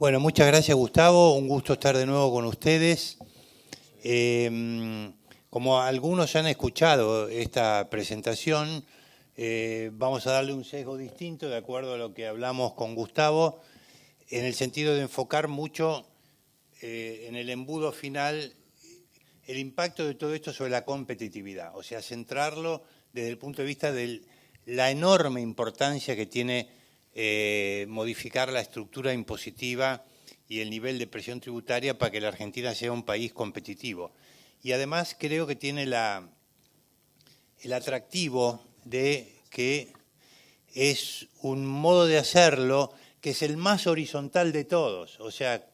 Bueno, muchas gracias, Gustavo. Un gusto estar de nuevo con ustedes. Como algunos ya han escuchado esta presentación, vamos a darle un sesgo distinto de acuerdo a lo que hablamos con Gustavo, en el sentido de enfocar mucho en el embudo final el impacto de todo esto sobre la competitividad, o sea, centrarlo desde el punto de vista de la enorme importancia que tiene modificar la estructura impositiva y el nivel de presión tributaria para que la Argentina sea un país competitivo. Y además creo que tiene el atractivo de que es un modo de hacerlo que es el más horizontal de todos. O sea,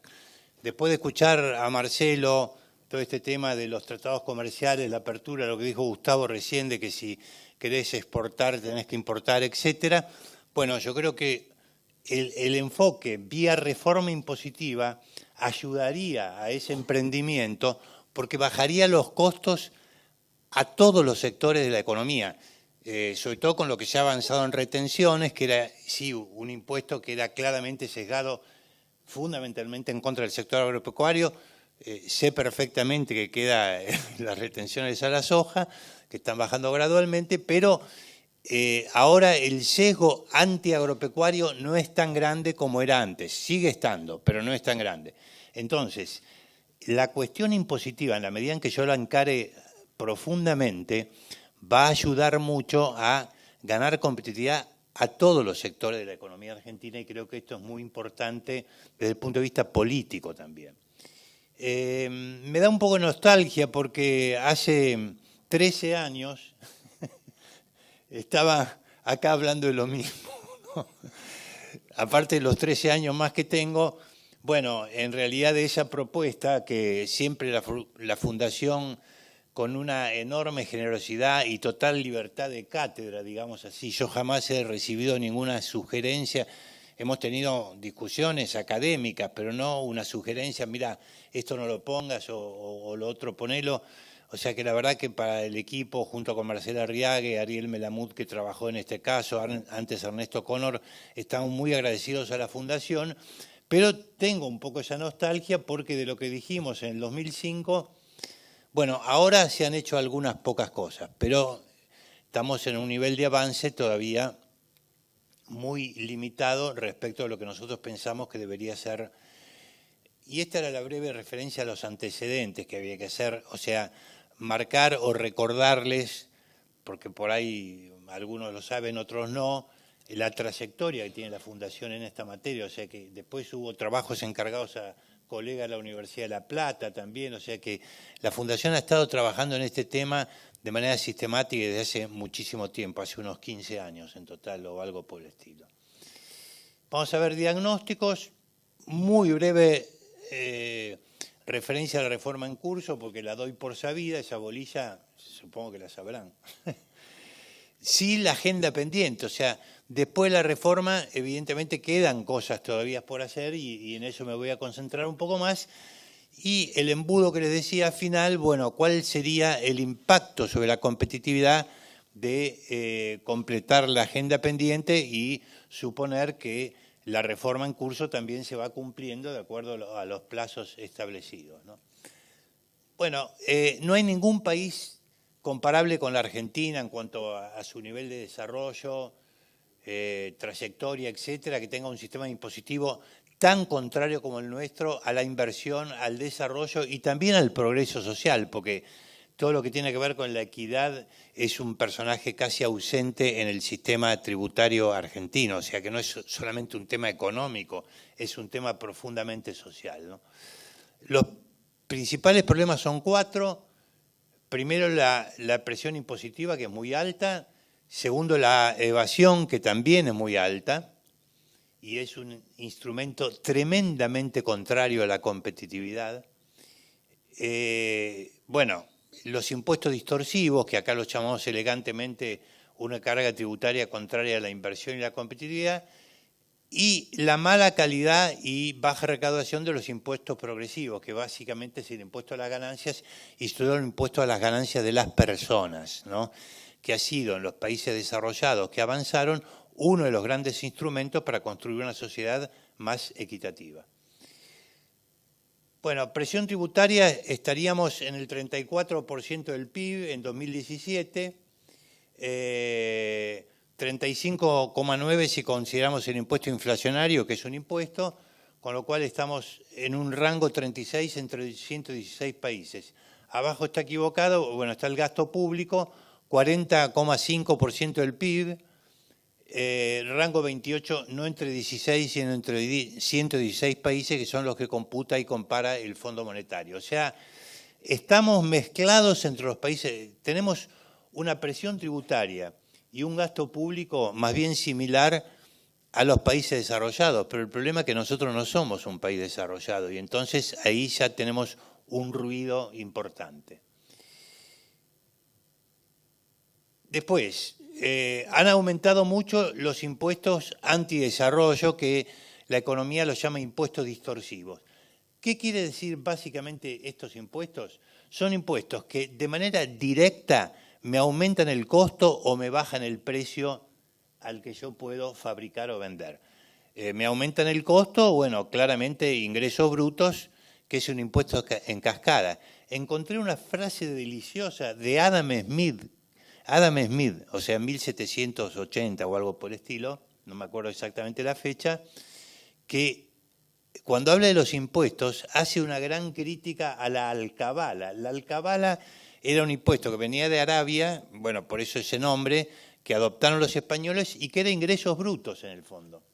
después de escuchar a Marcelo todo este tema de los tratados comerciales, la apertura, lo que dijo Gustavo recién, de que si querés exportar tenés que importar, etcétera. Bueno, yo creo que el enfoque vía reforma impositiva ayudaría a ese emprendimiento porque bajaría los costos a todos los sectores de la economía, sobre todo con lo que se ha avanzado en retenciones, que era sí un impuesto que era claramente sesgado fundamentalmente en contra del sector agropecuario. Sé perfectamente que queda las retenciones a la soja, que están bajando gradualmente, pero ahora el sesgo antiagropecuario no es tan grande como era antes. Sigue estando, pero no es tan grande. Entonces, la cuestión impositiva, en la medida en que yo la encare profundamente, va a ayudar mucho a ganar competitividad a todos los sectores de la economía argentina, y creo que esto es muy importante desde el punto de vista político también. Me da un poco de nostalgia porque hace 13 años estaba acá hablando de lo mismo, ¿no? Aparte de los 13 años más que tengo, bueno, en realidad de esa propuesta que siempre la Fundación, con una enorme generosidad y total libertad de cátedra, digamos así, yo jamás he recibido ninguna sugerencia. Hemos tenido discusiones académicas, pero no una sugerencia, mira, esto no lo pongas o lo otro ponelo. O sea que la verdad que para el equipo, junto con Marcela Arriague, Ariel Melamud, que trabajó en este caso, antes Ernesto Connor, estamos muy agradecidos a la Fundación, pero tengo un poco esa nostalgia porque de lo que dijimos en el 2005, bueno, ahora se han hecho algunas pocas cosas, pero estamos en un nivel de avance todavía muy limitado respecto a lo que nosotros pensamos que debería ser. Y esta era la breve referencia a los antecedentes que había que hacer, o sea, marcar o recordarles, porque por ahí algunos lo saben, otros no, la trayectoria que tiene la Fundación en esta materia, o sea que después hubo trabajos encargados a colegas de la Universidad de La Plata también, o sea que la Fundación ha estado trabajando en este tema de manera sistemática desde hace muchísimo tiempo, hace unos 15 años en total o algo por el estilo. Vamos a ver diagnósticos, muy breve referencia a la reforma en curso, porque la doy por sabida, esa bolilla supongo que la sabrán. Sí, la agenda pendiente, o sea, después de la reforma evidentemente quedan cosas todavía por hacer y en eso me voy a concentrar un poco más. Y el embudo que les decía al final, bueno, ¿cuál sería el impacto sobre la competitividad de completar la agenda pendiente y suponer que la reforma en curso también se va cumpliendo de acuerdo a los plazos establecidos, ¿no? Bueno, no hay ningún país comparable con la Argentina en cuanto a su nivel de desarrollo, trayectoria, etcétera, que tenga un sistema impositivo tan contrario como el nuestro a la inversión, al desarrollo y también al progreso social, porque todo lo que tiene que ver con la equidad es un personaje casi ausente en el sistema tributario argentino, o sea que no es solamente un tema económico, es un tema profundamente social, ¿no? Los principales problemas son 4. Primero, la presión impositiva, que es muy alta. Segundo, la evasión, que también es muy alta y es un instrumento tremendamente contrario a la competitividad. Bueno, los impuestos distorsivos, que acá los llamamos elegantemente una carga tributaria contraria a la inversión y la competitividad, y la mala calidad y baja recaudación de los impuestos progresivos, que básicamente es el impuesto a las ganancias y sobre todo el impuesto a las ganancias de las personas, ¿no? Que ha sido en los países desarrollados que avanzaron uno de los grandes instrumentos para construir una sociedad más equitativa. Bueno, presión tributaria estaríamos en el 34% del PIB en 2017, 35,9% si consideramos el impuesto inflacionario, que es un impuesto, con lo cual estamos en un rango 36 entre 116 países. Abajo está equivocado, bueno, está el gasto público, 40,5% del PIB, rango 28, no entre 16, sino entre 116 países, que son los que computa y compara el Fondo Monetario. O sea, estamos mezclados entre los países, tenemos una presión tributaria y un gasto público más bien similar a los países desarrollados, pero el problema es que nosotros no somos un país desarrollado y entonces ahí ya tenemos un ruido importante. Después, han aumentado mucho los impuestos antidesarrollo, que la economía los llama impuestos distorsivos. ¿Qué quiere decir básicamente estos impuestos? Son impuestos que de manera directa me aumentan el costo o me bajan el precio al que yo puedo fabricar o vender. Me aumentan el costo, bueno, claramente ingresos brutos, que es un impuesto en cascada. Encontré una frase deliciosa de Adam Smith, o sea, en 1780 o algo por el estilo, no me acuerdo exactamente la fecha, que cuando habla de los impuestos hace una gran crítica a la alcabala. La alcabala era un impuesto que venía de Arabia, bueno, por eso ese nombre, que adoptaron los españoles y que era ingresos brutos en el fondo.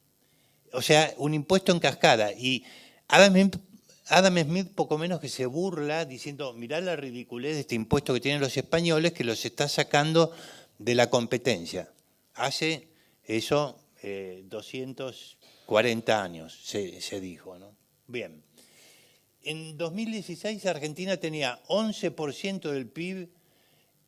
O sea, un impuesto en cascada. Y Adam Smith poco menos que se burla diciendo, mirá la ridiculez de este impuesto que tienen los españoles que los está sacando de la competencia. Hace eso 240 años se dijo, ¿no? Bien. En 2016 Argentina tenía 11% del PIB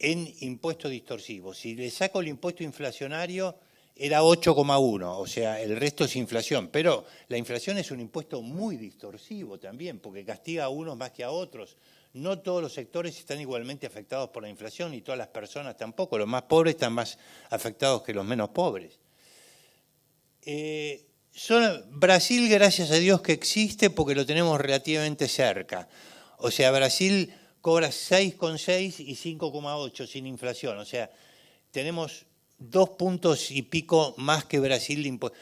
en impuestos distorsivos. Si le saco el impuesto inflacionario, era 8,1, o sea, el resto es inflación. Pero la inflación es un impuesto muy distorsivo también, porque castiga a unos más que a otros. No todos los sectores están igualmente afectados por la inflación, y todas las personas tampoco. Los más pobres están más afectados que los menos pobres. Brasil, gracias a Dios que existe, porque lo tenemos relativamente cerca. O sea, Brasil cobra 6,6 y 5,8 sin inflación. O sea, tenemos 2 puntos y pico más que Brasil de impuestos.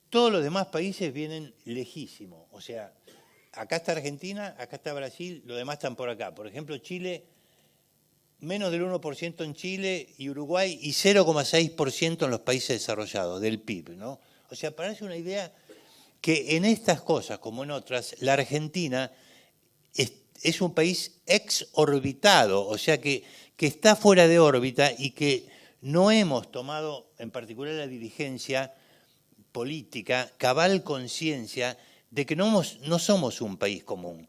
Todos los demás países vienen lejísimos. O sea, acá está Argentina, acá está Brasil, los demás están por acá. Por ejemplo, Chile, menos del 1% en Chile y Uruguay y 0,6% en los países desarrollados del PIB, ¿no? O sea, para darse una idea que en estas cosas, como en otras, la Argentina es un país exorbitado, o sea que está fuera de órbita y que no hemos tomado, en particular la dirigencia política, cabal conciencia de que no somos un país común.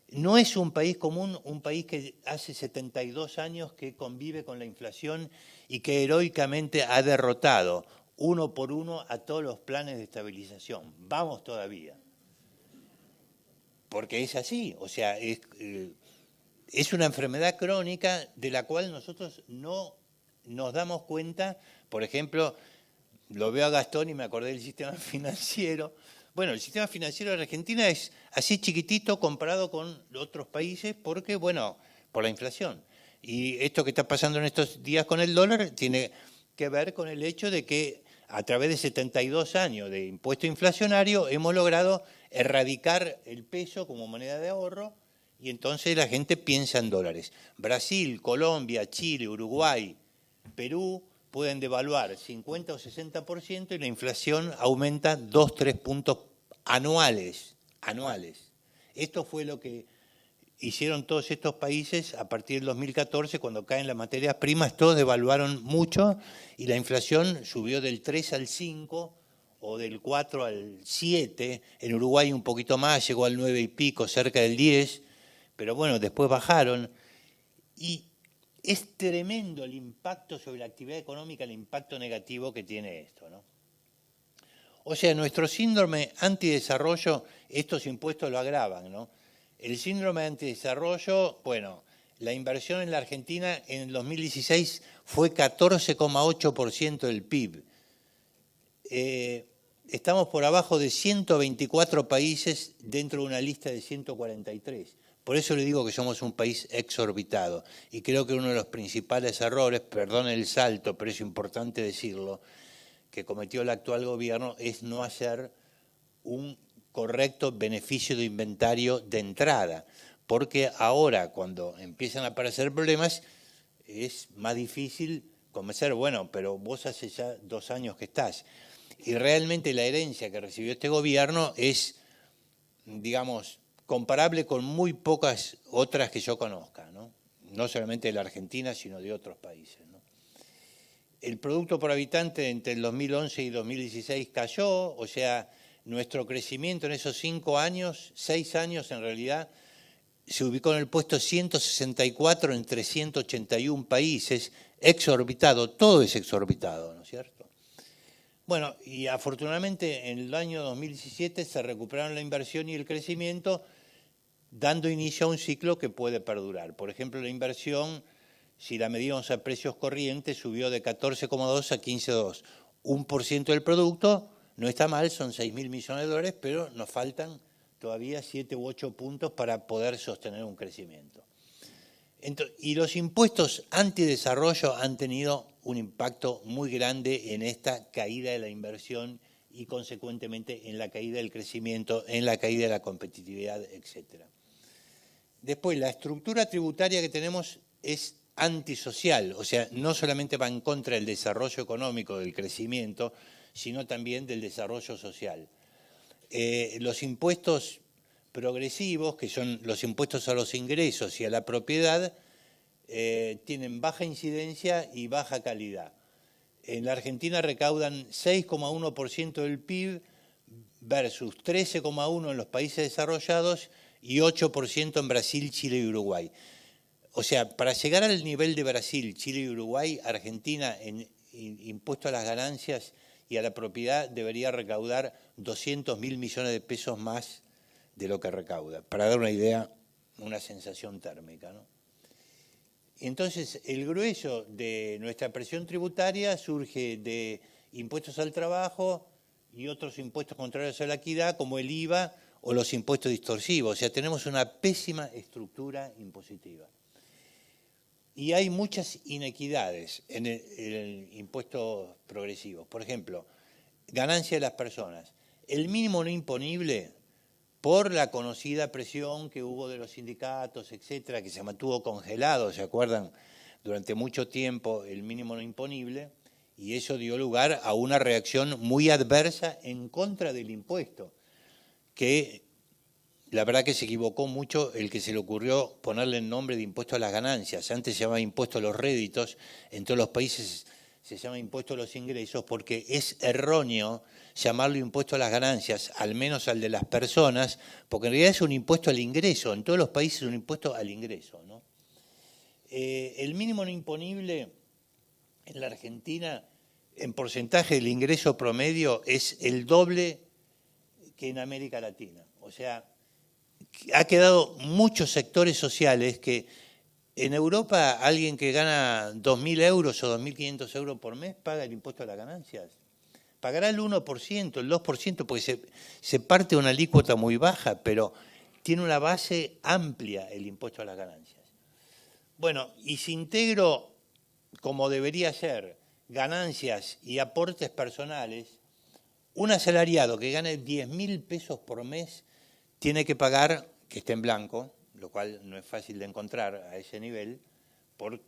No es un país común, un país que hace 72 años que convive con la inflación y que heroicamente ha derrotado uno por uno a todos los planes de estabilización. Vamos todavía. Porque es así, o sea, es una enfermedad crónica de la cual nosotros no nos damos cuenta. Por ejemplo, lo veo a Gastón y me acordé del sistema financiero. Bueno, el sistema financiero de Argentina es así chiquitito comparado con otros países porque, bueno, por la inflación. Y esto que está pasando en estos días con el dólar tiene que ver con el hecho de que a través de 72 años de impuesto inflacionario hemos logrado erradicar el peso como moneda de ahorro y entonces la gente piensa en dólares. Brasil, Colombia, Chile, Uruguay, Perú pueden devaluar 50 o 60% y la inflación aumenta 2-3 puntos anuales. Esto fue lo que hicieron todos estos países a partir del 2014, cuando caen las materias primas, todos devaluaron mucho y la inflación subió del 3 al 5 o del 4 al 7. En Uruguay un poquito más, llegó al 9 y pico, cerca del 10, pero bueno, después bajaron. Y es tremendo el impacto sobre la actividad económica, el impacto negativo que tiene esto, ¿no? O sea, nuestro síndrome antidesarrollo, estos impuestos lo agravan, ¿no? El síndrome antidesarrollo, bueno, la inversión en la Argentina en el 2016 fue 14,8% del PIB. estamos por abajo de 124 países dentro de una lista de 143. Por eso le digo que somos un país exorbitado. Y creo que uno de los principales errores, perdón el salto, pero es importante decirlo, que cometió el actual gobierno es no hacer un correcto beneficio de inventario de entrada. Porque ahora, cuando empiezan a aparecer problemas, es más difícil convencer, bueno, pero vos hace ya 2 años que estás. Y realmente la herencia que recibió este gobierno es, digamos, comparable con muy pocas otras que yo conozca, ¿no? No solamente de la Argentina, sino de otros países, ¿no? El Producto por Habitante entre el 2011 y 2016 cayó, o sea, nuestro crecimiento en esos 5 años, 6 años en realidad, se ubicó en el puesto 164 entre 181 países, exorbitado, todo es exorbitado, ¿no es cierto? Bueno, y afortunadamente en el año 2017 se recuperaron la inversión y el crecimiento, dando inicio a un ciclo que puede perdurar. Por ejemplo, la inversión, si la medíamos a precios corrientes, subió de 14,2 a 15,2. 1% del producto no está mal, son 6.000 millones de dólares, pero nos faltan todavía 7 u 8 puntos para poder sostener un crecimiento. Y los impuestos antidesarrollo han tenido un impacto muy grande en esta caída de la inversión y consecuentemente en la caída del crecimiento, en la caída de la competitividad, etc. Después, la estructura tributaria que tenemos es antisocial, o sea, no solamente va en contra del desarrollo económico, del crecimiento, sino también del desarrollo social. Los impuestos progresivos, que son los impuestos a los ingresos y a la propiedad, tienen baja incidencia y baja calidad. En la Argentina recaudan 6,1% del PIB versus 13,1% en los países desarrollados y 8% en Brasil, Chile y Uruguay. O sea, para llegar al nivel de Brasil, Chile y Uruguay, Argentina en impuesto a las ganancias y a la propiedad debería recaudar 200.000 millones de pesos más de lo que recauda. Para dar una idea, una sensación térmica, ¿no? Entonces, el grueso de nuestra presión tributaria surge de impuestos al trabajo y otros impuestos contrarios a la equidad, como el IVA o los impuestos distorsivos. O sea, tenemos una pésima estructura impositiva. Y hay muchas inequidades en el impuesto progresivo. Por ejemplo, ganancia de las personas. El mínimo no imponible, por la conocida presión que hubo de los sindicatos, etcétera, que se mantuvo congelado, ¿se acuerdan? Durante mucho tiempo el mínimo no imponible, y eso dio lugar a una reacción muy adversa en contra del impuesto, que la verdad que se equivocó mucho el que se le ocurrió ponerle el nombre de impuesto a las ganancias. Antes se llamaba impuesto a los réditos, en todos los países se llama impuesto a los ingresos, porque es erróneo llamarlo impuesto a las ganancias, al menos al de las personas, porque en realidad es un impuesto al ingreso, en todos los países es un impuesto al ingreso, ¿no? El mínimo no imponible en la Argentina, en porcentaje del ingreso promedio, es el doble que en América Latina. O sea, ha quedado muchos sectores sociales que en Europa alguien que gana 2.000 euros o 2.500 euros por mes paga el impuesto a las ganancias. Pagará el 1%, el 2%, porque se parte una alícuota muy baja, pero tiene una base amplia el impuesto a las ganancias. Bueno, y si integro, como debería ser, ganancias y aportes personales, un asalariado que gane 10.000 pesos por mes tiene que pagar, que esté en blanco, lo cual no es fácil de encontrar a ese nivel, por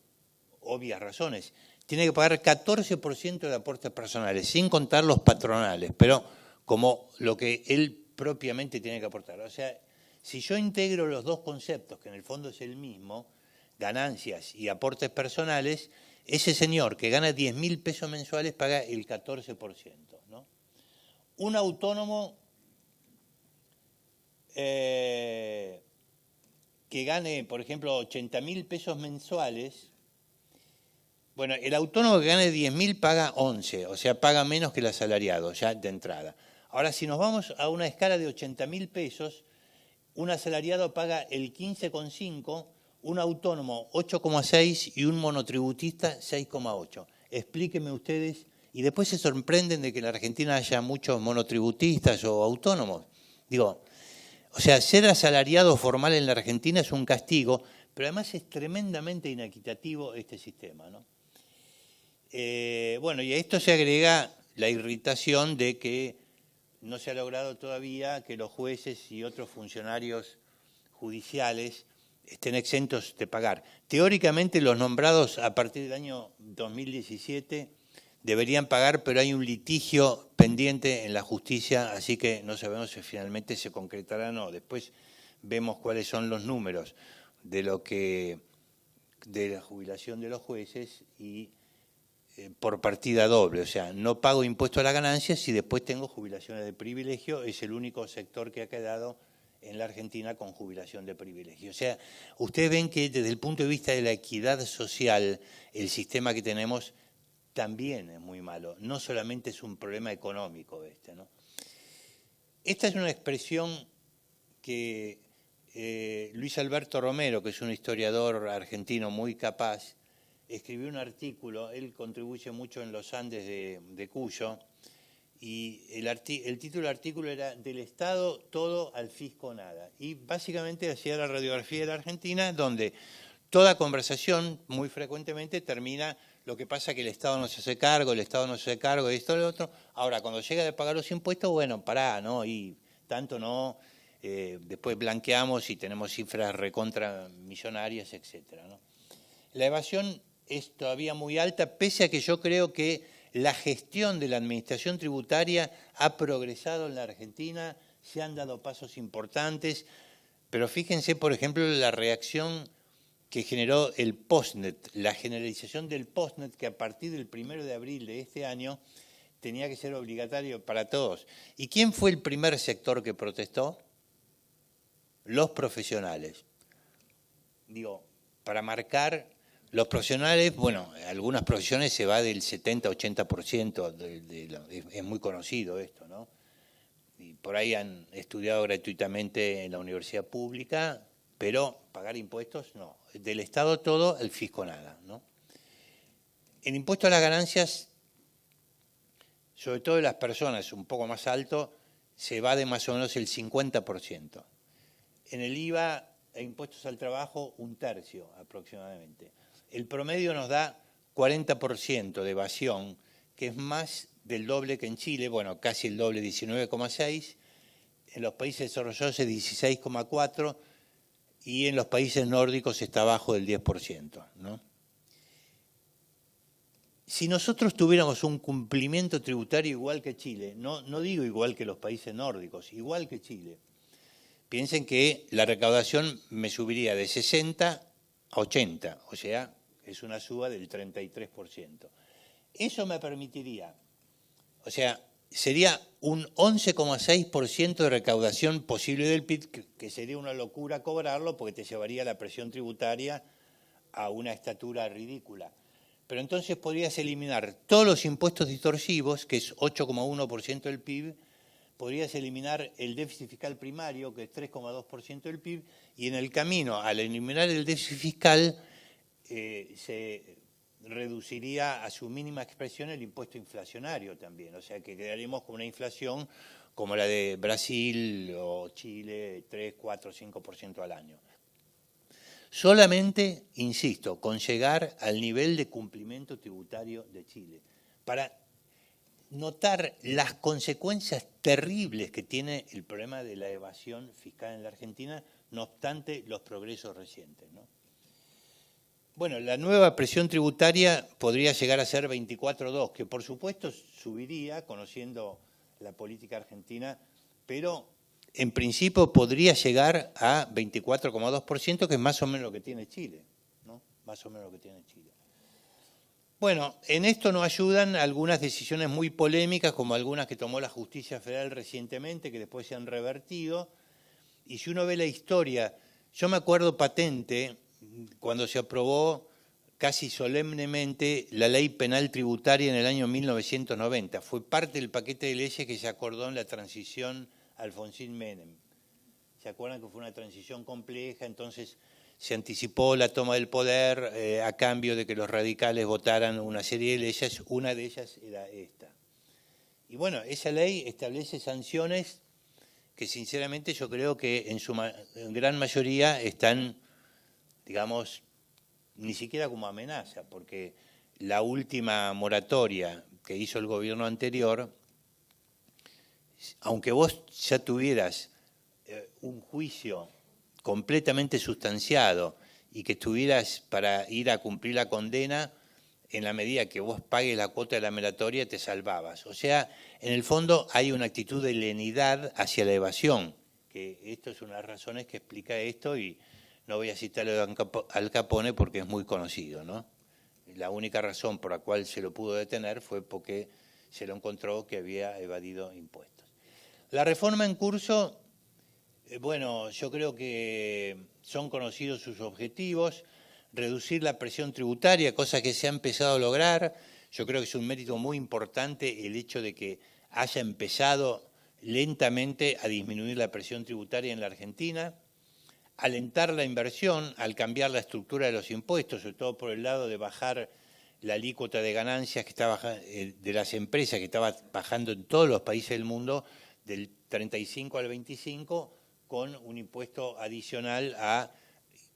obvias razones. Tiene que pagar 14% de aportes personales, sin contar los patronales, pero como lo que él propiamente tiene que aportar. O sea, si yo integro los dos conceptos, que en el fondo es el mismo, ganancias y aportes personales, ese señor que gana 10.000 pesos mensuales paga el 14%, ¿no? Un autónomo que gane, por ejemplo, 80.000 pesos mensuales, bueno, el autónomo que gane 10.000 paga 11, o sea, paga menos que el asalariado, ya de entrada. Ahora, si nos vamos a una escala de 80.000 pesos, un asalariado paga el 15,5, un autónomo 8,6 y un monotributista 6,8. Explíquenme ustedes y después se sorprenden de que en la Argentina haya muchos monotributistas o autónomos. Digo, o sea, ser asalariado formal en la Argentina es un castigo, pero además es tremendamente inequitativo este sistema, ¿no? Bueno, y a esto se agrega la irritación de que no se ha logrado todavía que los jueces y otros funcionarios judiciales estén exentos de pagar. Teóricamente los nombrados a partir del año 2017 deberían pagar, pero hay un litigio pendiente en la justicia, así que no sabemos si finalmente se concretará o no. Después vemos cuáles son los números de la jubilación de los jueces y por partida doble, o sea, no pago impuesto a las ganancias y después tengo jubilaciones de privilegio, es el único sector que ha quedado en la Argentina con jubilación de privilegio. O sea, ustedes ven que desde el punto de vista de la equidad social, el sistema que tenemos también es muy malo, no solamente es un problema económico este, ¿no? Esta es una expresión que Luis Alberto Romero, que es un historiador argentino muy capaz, escribió un artículo, él contribuye mucho en los Andes de Cuyo, y el título del artículo era "Del Estado todo, al fisco nada". Y básicamente hacía la radiografía de la Argentina, donde toda conversación muy frecuentemente termina: lo que pasa que el Estado no se hace cargo, el Estado no se hace cargo, esto, lo otro. Ahora, cuando llega de pagar los impuestos, bueno, pará, ¿no? Y tanto no, después blanqueamos y tenemos cifras recontra millonarias, etcétera, ¿no? La evasión es todavía muy alta, pese a que yo creo que la gestión de la administración tributaria ha progresado en la Argentina, se han dado pasos importantes, pero fíjense, por ejemplo, la reacción que generó el Postnet, la generalización del Postnet, que a partir del 1 de abril de este año tenía que ser obligatorio para todos. ¿Y quién fue el primer sector que protestó? Los profesionales. Digo, para marcar, los profesionales, bueno, algunas profesiones se va del 70-80%, es muy conocido esto, ¿no? Y por ahí han estudiado gratuitamente en la universidad pública, pero pagar impuestos no. Del Estado todo, el fisco nada, ¿no? El impuesto a las ganancias, sobre todo de las personas un poco más alto, se va de más o menos el 50%. En el IVA e impuestos al trabajo, 1/3 aproximadamente. El promedio nos da 40% de evasión, que es más del doble que en Chile, bueno, casi el doble, 19,6%, en los países desarrollados es 16,4%, y en los países nórdicos está abajo del 10%, ¿no? Si nosotros tuviéramos un cumplimiento tributario igual que Chile, no digo igual que los países nórdicos, igual que Chile, piensen que la recaudación me subiría de 60 a 80, o sea, es una suba del 33%. Eso me permitiría, o sea, sería un 11,6% de recaudación posible del PIB, que sería una locura cobrarlo porque te llevaría la presión tributaria a una estatura ridícula. Pero entonces podrías eliminar todos los impuestos distorsivos, que es 8,1% del PIB, podrías eliminar el déficit fiscal primario, que es 3,2% del PIB, y en el camino, al eliminar el déficit fiscal, se reduciría a su mínima expresión el impuesto inflacionario también, o sea que quedaríamos con una inflación como la de Brasil o Chile, 3, 4, 5% al año. Solamente, insisto, con llegar al nivel de cumplimiento tributario de Chile, para notar las consecuencias terribles que tiene el problema de la evasión fiscal en la Argentina, no obstante los progresos recientes, ¿no? Bueno, la nueva presión tributaria podría llegar a ser 24,2, que por supuesto subiría, conociendo la política argentina, pero en principio podría llegar a 24,2%, que es más o menos lo que tiene Chile, ¿no? Más o menos lo que tiene Chile. Bueno, en esto nos ayudan algunas decisiones muy polémicas, como algunas que tomó la Justicia Federal recientemente, que después se han revertido. Y si uno ve la historia, yo me acuerdo patente cuando se aprobó casi solemnemente la Ley Penal Tributaria en el año 1990. Fue parte del paquete de leyes que se acordó en la transición Alfonsín Menem. ¿Se acuerdan que fue una transición compleja? Entonces se anticipó la toma del poder a cambio de que los radicales votaran una serie de leyes, una de ellas era esta. Y bueno, esa ley establece sanciones que sinceramente yo creo que en gran mayoría están, digamos, ni siquiera como amenaza, porque la última moratoria que hizo el gobierno anterior, aunque vos ya tuvieras un juicio completamente sustanciado y que estuvieras para ir a cumplir la condena, en la medida que vos pagues la cuota de la moratoria te salvabas. O sea, en el fondo hay una actitud de lenidad hacia la evasión, que esto es una de las razones que explica esto, y no voy a citarlo de Al Capone porque es muy conocido, ¿no? La única razón por la cual se lo pudo detener fue porque se lo encontró que había evadido impuestos. La reforma en curso, bueno, yo creo que son conocidos sus objetivos: reducir la presión tributaria, cosa que se ha empezado a lograr. Yo creo que es un mérito muy importante el hecho de que haya empezado lentamente a disminuir la presión tributaria en la Argentina. Alentar la inversión al cambiar la estructura de los impuestos, sobre todo por el lado de bajar la alícuota de ganancias que está de las empresas, que estaba bajando en todos los países del mundo, del 35 al 25, con un impuesto adicional a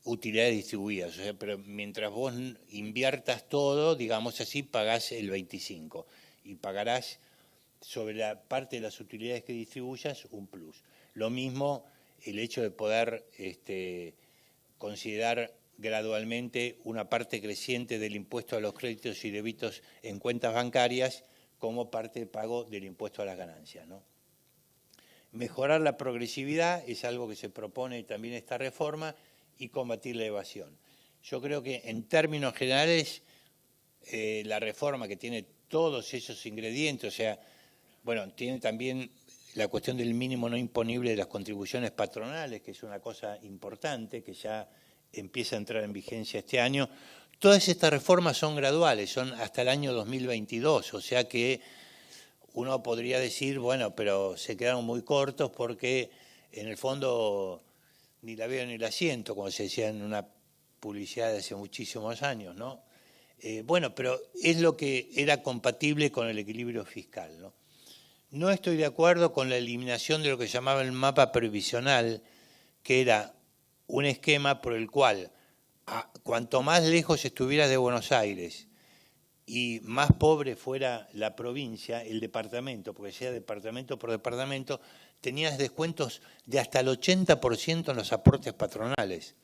utilidades distribuidas. O sea, pero mientras vos inviertas todo, digamos así, pagás el 25 y pagarás sobre la parte de las utilidades que distribuyas un plus. Lo mismo el hecho de poder considerar gradualmente una parte creciente del impuesto a los créditos y débitos en cuentas bancarias como parte de pago del impuesto a las ganancias, ¿no? Mejorar la progresividad es algo que se propone también esta reforma, y combatir la evasión. Yo creo que en términos generales la reforma, que tiene todos esos ingredientes, o sea, bueno, tiene también la cuestión del mínimo no imponible de las contribuciones patronales, que es una cosa importante, que ya empieza a entrar en vigencia este año. Todas estas reformas son graduales, son hasta el año 2022, o sea que uno podría decir, bueno, pero se quedaron muy cortos porque en el fondo ni la veo ni la siento, como se decía en una publicidad de hace muchísimos años, ¿no? Bueno, pero es lo que era compatible con el equilibrio fiscal, ¿no? No estoy de acuerdo con la eliminación de lo que llamaba el mapa previsional, que era un esquema por el cual cuanto más lejos estuvieras de Buenos Aires y más pobre fuera la provincia, el departamento, porque sea departamento por departamento, tenías descuentos de hasta el 80% en los aportes patronales.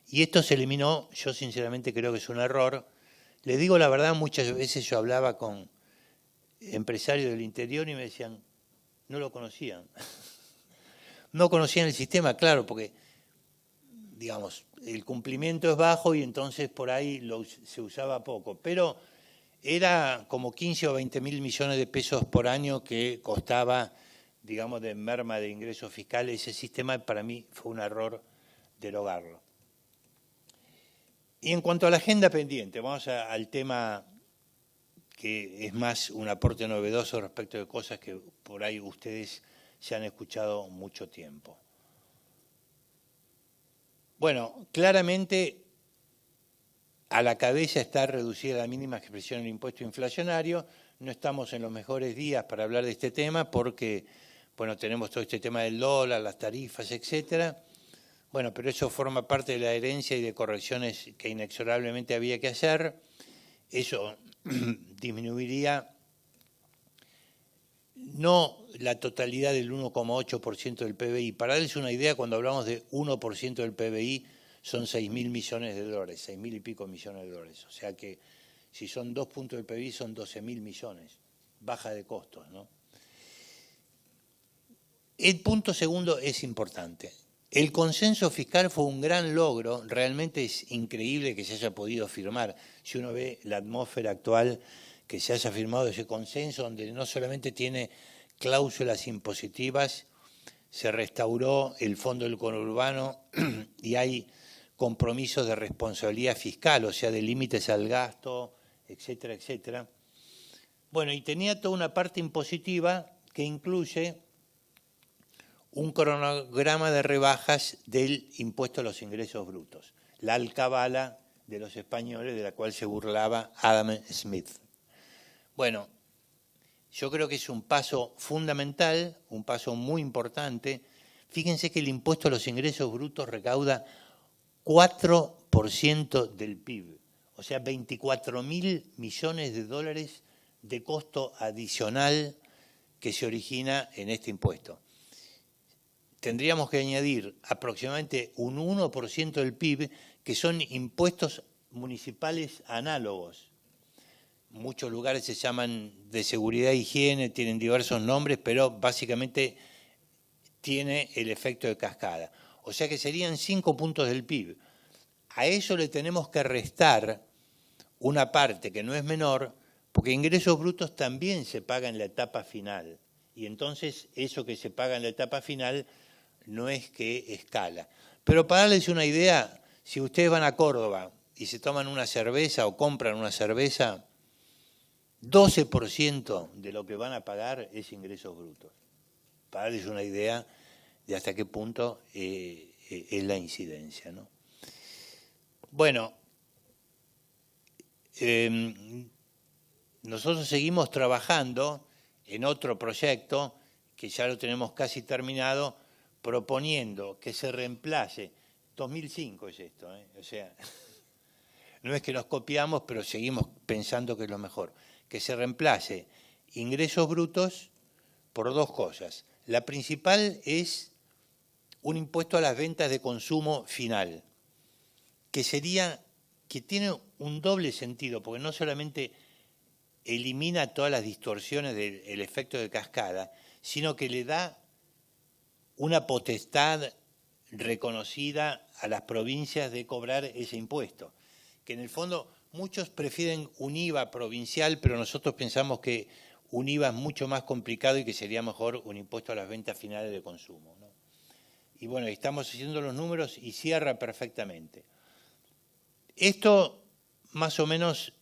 Y esto se eliminó. Yo sinceramente creo que es un error. Les digo la verdad, muchas veces yo hablaba con empresarios del interior y me decían, no lo conocían. No conocían el sistema, claro, porque, digamos, el cumplimiento es bajo y entonces por ahí se usaba poco. Pero era como 15 o 20 mil millones de pesos por año que costaba, digamos, de merma de ingresos fiscales. Ese sistema para mí fue un error derogarlo. Y en cuanto a la agenda pendiente, vamos al tema que es más un aporte novedoso respecto de cosas que por ahí ustedes se han escuchado mucho tiempo. Bueno, claramente a la cabeza está reducida la mínima expresión del impuesto inflacionario. No estamos en los mejores días para hablar de este tema porque, bueno, tenemos todo este tema del dólar, las tarifas, etcétera. Bueno, pero eso forma parte de la herencia y de correcciones que inexorablemente había que hacer. Eso disminuiría no la totalidad del 1,8% del PBI. Para darles una idea, cuando hablamos de 1% del PBI, son 6.000 millones de dólares, 6.000 y pico millones de dólares. O sea que si son 2 puntos del PBI, son 12.000 millones. Baja de costos, ¿no? El punto segundo es importante. El consenso fiscal fue un gran logro. Realmente es increíble que se haya podido firmar. Si uno ve la atmósfera actual, que se haya firmado ese consenso, donde no solamente tiene cláusulas impositivas, se restauró el fondo del conurbano y hay compromisos de responsabilidad fiscal, o sea, de límites al gasto, etcétera, etcétera. Bueno, y tenía toda una parte impositiva que incluye un cronograma de rebajas del impuesto a los ingresos brutos. la alcabala de los españoles de la cual se burlaba Adam Smith. Bueno, yo creo que es un paso fundamental, un paso muy importante. Fíjense que el impuesto a los ingresos brutos recauda 4% del PIB, o sea, 24.000 millones de dólares de costo adicional que se origina en este impuesto. Tendríamos que añadir aproximadamente un 1% del PIB, que son impuestos municipales análogos. Muchos lugares se llaman de seguridad e higiene, tienen diversos nombres, pero básicamente tiene el efecto de cascada. O sea que serían 5 puntos del PIB. A eso le tenemos que restar una parte que no es menor, porque ingresos brutos también se paga en la etapa final. Y entonces eso que se paga en la etapa final no es que escala. Pero para darles una idea, si ustedes van a Córdoba y se toman una cerveza o compran una cerveza, 12% de lo que van a pagar es ingresos brutos. Para darles una idea de hasta qué punto es la incidencia, ¿no? Bueno, nosotros seguimos trabajando en otro proyecto, que ya lo tenemos casi terminado, proponiendo que se reemplace, 2005 es esto, o sea, no es que nos copiamos, pero seguimos pensando que es lo mejor, que se reemplace ingresos brutos por dos cosas. La principal es un impuesto a las ventas de consumo final, que tiene un doble sentido, porque no solamente elimina todas las distorsiones del efecto de cascada, sino que le da una potestad reconocida a las provincias de cobrar ese impuesto, que en el fondo muchos prefieren un IVA provincial, pero nosotros pensamos que un IVA es mucho más complicado y que sería mejor un impuesto a las ventas finales de consumo, ¿no? Y bueno, estamos haciendo los números y cierra perfectamente. Esto más o menos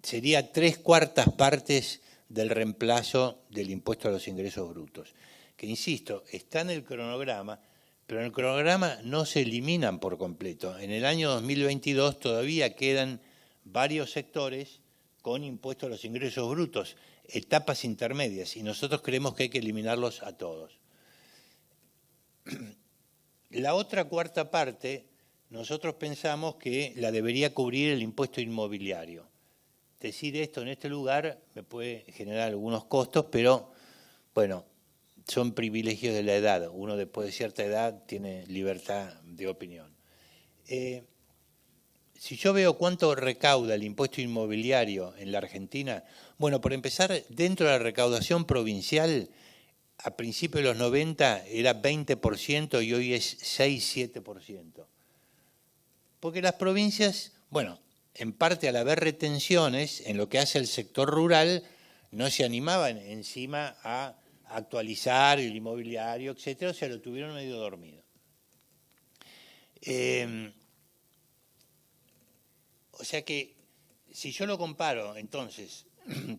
sería 3/4 partes del reemplazo del impuesto a los ingresos brutos, que insisto, está en el cronograma, pero en el cronograma no se eliminan por completo. En el año 2022 todavía quedan varios sectores con impuesto a los ingresos brutos, etapas intermedias, y nosotros creemos que hay que eliminarlos a todos. La otra cuarta parte, nosotros pensamos que la debería cubrir el impuesto inmobiliario. Decir esto en este lugar me puede generar algunos costos, pero bueno, son privilegios de la edad. Uno después de cierta edad tiene libertad de opinión. Si yo veo cuánto recauda el impuesto inmobiliario en la Argentina, bueno, por empezar, dentro de la recaudación provincial, a principios de los 90 era 20% y hoy es 6-7%. Porque las provincias, bueno, en parte al haber retenciones, en lo que hace el sector rural, no se animaban encima a actualizar el inmobiliario, etcétera, o sea, lo tuvieron medio dormido. O sea que, si yo lo comparo, entonces,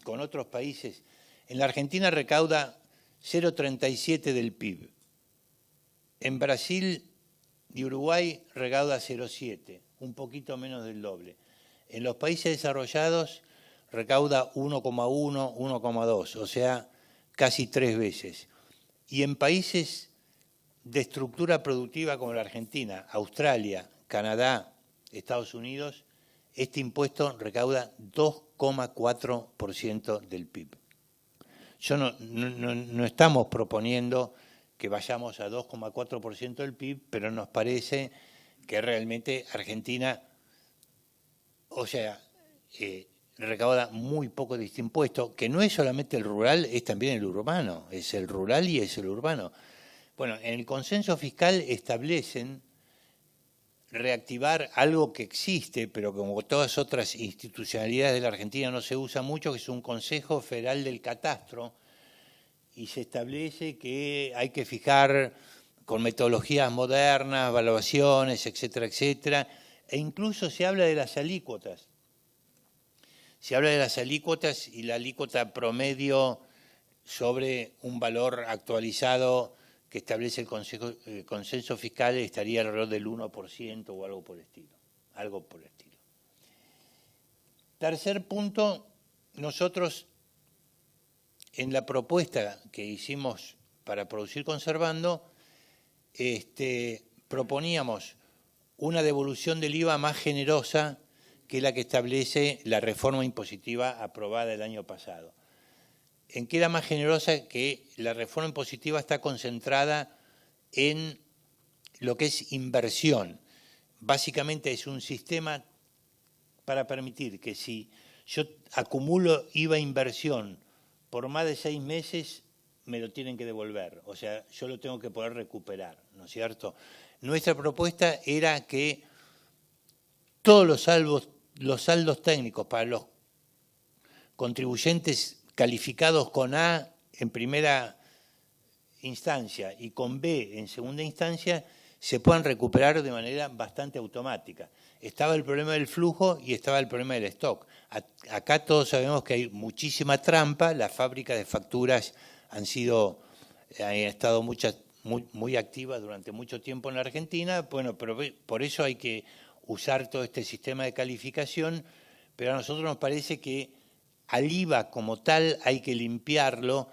con otros países, en la Argentina recauda 0,37 del PIB. En Brasil y Uruguay recauda 0,7, un poquito menos del doble. En los países desarrollados recauda 1,1, 1,2, o sea, casi 3 veces. Y en países de estructura productiva como la Argentina, Australia, Canadá, Estados Unidos, este impuesto recauda 2,4% del PIB. No estamos proponiendo que vayamos a 2,4% del PIB, pero nos parece que realmente Argentina, o sea, recauda muy poco de este impuesto, que no es solamente el rural, es también el urbano, es el rural y es el urbano. Bueno, en el consenso fiscal establecen reactivar algo que existe, pero como todas otras institucionalidades de la Argentina no se usa mucho, que es un Consejo Federal del Catastro, y se establece que hay que fijar con metodologías modernas, evaluaciones, etcétera, etcétera, e incluso se habla de las alícuotas. Se habla de las alícuotas y la alícuota promedio sobre un valor actualizado que establece el consenso fiscal estaría alrededor del 1% o algo por el estilo. Algo por el estilo. Tercer punto, nosotros en la propuesta que hicimos para producir conservando, proponíamos una devolución del IVA más generosa que la que establece la reforma impositiva aprobada el año pasado. ¿En qué era más generosa? Que la reforma impositiva está concentrada en lo que es inversión. Básicamente es un sistema para permitir que si yo acumulo IVA inversión por más de 6 meses, me lo tienen que devolver. O sea, yo lo tengo que poder recuperar, ¿no es cierto? Nuestra propuesta era que todos los saldos técnicos para los contribuyentes calificados con A en primera instancia y con B en segunda instancia se puedan recuperar de manera bastante automática. Estaba el problema del flujo y estaba el problema del stock. Acá todos sabemos que hay muchísima trampa, las fábricas de facturas han estado muy activas durante mucho tiempo en la Argentina, bueno, pero por eso hay que usar todo este sistema de calificación, pero a nosotros nos parece que al IVA como tal hay que limpiarlo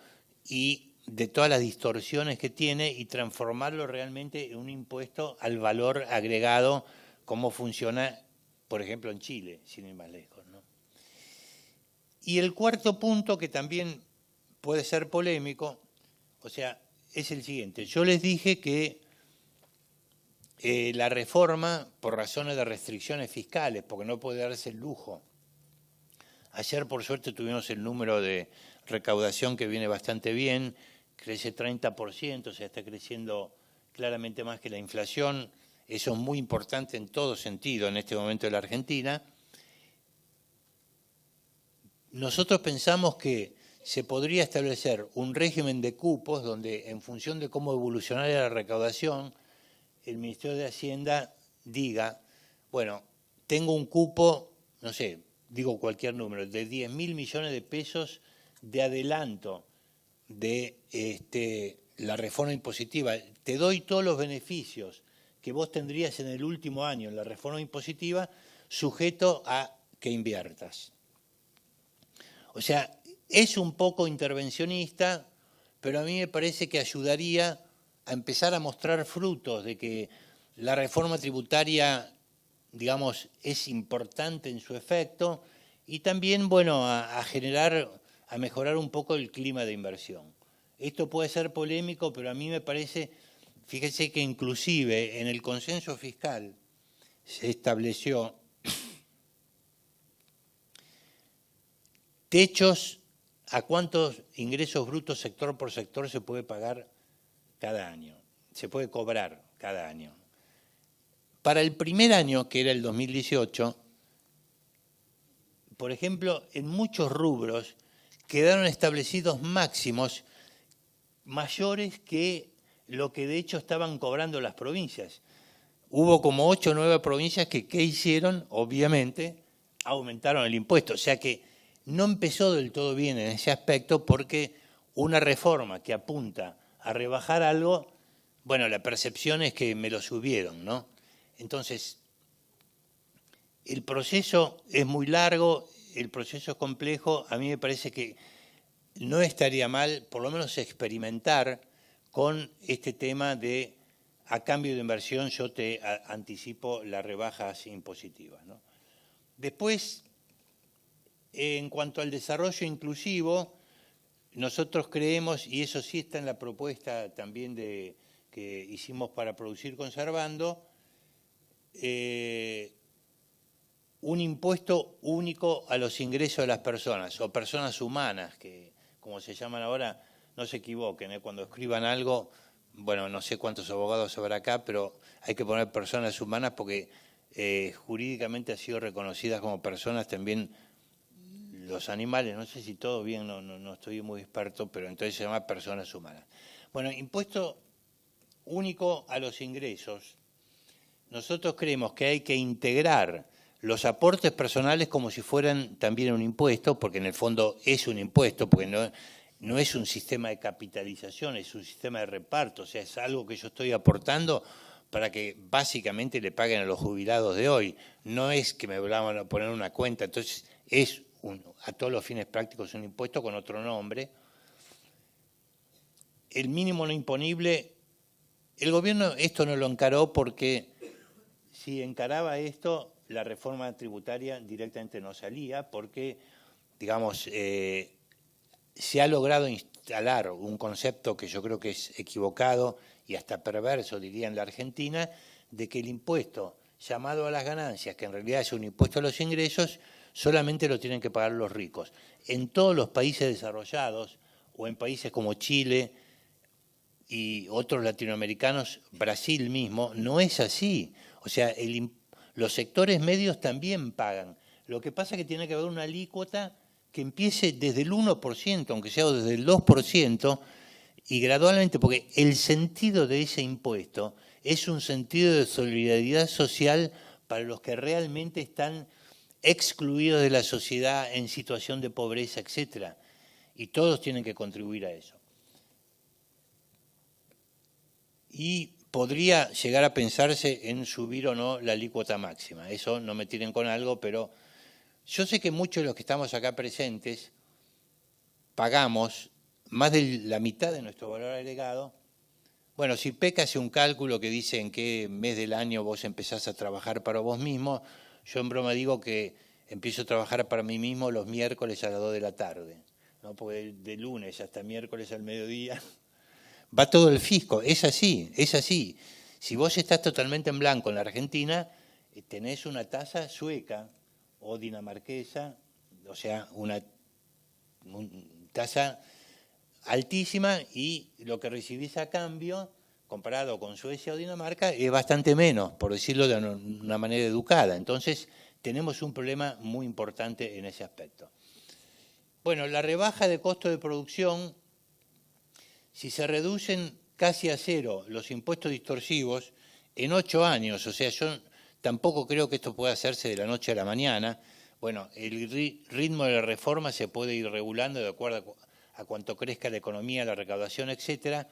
y de todas las distorsiones que tiene y transformarlo realmente en un impuesto al valor agregado, como funciona, por ejemplo, en Chile, sin ir más lejos, ¿no? Y el cuarto punto, que también puede ser polémico, o sea, es el siguiente. Yo les dije que la reforma, por razones de restricciones fiscales, porque no puede darse el lujo. Ayer, por suerte, tuvimos el número de recaudación que viene bastante bien, crece 30%, o sea, está creciendo claramente más que la inflación. Eso es muy importante en todo sentido en este momento de la Argentina. Nosotros pensamos que se podría establecer un régimen de cupos donde, en función de cómo evolucionara la recaudación, el Ministerio de Hacienda diga, bueno, tengo un cupo, no sé, digo cualquier número, de 10.000 millones de pesos de adelanto de la reforma impositiva. Te doy todos los beneficios que vos tendrías en el último año en la reforma impositiva, sujeto a que inviertas. O sea, es un poco intervencionista, pero a mí me parece que ayudaría a empezar a mostrar frutos de que la reforma tributaria, digamos, es importante en su efecto y también, bueno, a mejorar un poco el clima de inversión. Esto puede ser polémico, pero a mí me parece, fíjese que inclusive en el consenso fiscal se estableció techos a cuántos ingresos brutos sector por sector se puede pagar cada año, se puede cobrar cada año. Para el primer año, que era el 2018, por ejemplo, en muchos rubros quedaron establecidos máximos mayores que lo que de hecho estaban cobrando las provincias. Hubo como 8 o 9 provincias que, ¿qué hicieron? Obviamente, aumentaron el impuesto. O sea que no empezó del todo bien en ese aspecto porque una reforma que apunta a rebajar algo, bueno, la percepción es que me lo subieron, ¿no? Entonces, el proceso es muy largo, el proceso es complejo. A mí me parece que no estaría mal, por lo menos, experimentar con este tema de, a cambio de inversión, yo te anticipo las rebajas impositivas, ¿no? Después, en cuanto al desarrollo inclusivo, nosotros creemos, y eso sí está en la propuesta también que hicimos para producir conservando, un impuesto único a los ingresos de las personas, o personas humanas, que como se llaman ahora, no se equivoquen, cuando escriban algo, bueno, no sé cuántos abogados habrá acá, pero hay que poner personas humanas porque jurídicamente han sido reconocidas como personas también los animales, no sé si todo bien, no estoy muy experto, pero entonces se llama personas humanas. Bueno, impuesto único a los ingresos. Nosotros creemos que hay que integrar los aportes personales como si fueran también un impuesto, porque en el fondo es un impuesto, porque no es un sistema de capitalización, es un sistema de reparto, o sea, es algo que yo estoy aportando para que básicamente le paguen a los jubilados de hoy. No es que me van a poner una cuenta, entonces es a todos los fines prácticos un impuesto con otro nombre. El mínimo no imponible, el gobierno esto no lo encaró porque si encaraba esto, la reforma tributaria directamente no salía porque, digamos, se ha logrado instalar un concepto que yo creo que es equivocado y hasta perverso, diría, en la Argentina, de que el impuesto llamado a las ganancias, que en realidad es un impuesto a los ingresos, solamente lo tienen que pagar los ricos. En todos los países desarrollados, o en países como Chile y otros latinoamericanos, Brasil mismo, no es así. O sea, los sectores medios también pagan. Lo que pasa es que tiene que haber una alícuota que empiece desde el 1%, aunque sea desde el 2%, y gradualmente, porque el sentido de ese impuesto es un sentido de solidaridad social para los que realmente están excluidos de la sociedad en situación de pobreza, etcétera. Y todos tienen que contribuir a eso. Y podría llegar a pensarse en subir o no la alícuota máxima. Eso no me tiren con algo, pero yo sé que muchos de los que estamos acá presentes pagamos más de la mitad de nuestro valor agregado. Bueno, si PEC hace un cálculo que dice en qué mes del año vos empezás a trabajar para vos mismo, yo en broma digo que empiezo a trabajar para mí mismo los miércoles a las 2 de la tarde, ¿no? Porque de lunes hasta miércoles al mediodía va todo el fisco. Es así, es así. Si vos estás totalmente en blanco en la Argentina, tenés una tasa sueca o dinamarquesa, o sea, una tasa altísima, y lo que recibís a cambio, comparado con Suecia o Dinamarca, es bastante menos, por decirlo de una manera educada. Entonces, tenemos un problema muy importante en ese aspecto. Bueno, la rebaja de costo de producción, si se reducen casi a cero los impuestos distorsivos en 8 años, o sea, yo tampoco creo que esto pueda hacerse de la noche a la mañana. Bueno, el ritmo de la reforma se puede ir regulando de acuerdo a cuánto crezca la economía, la recaudación, etcétera.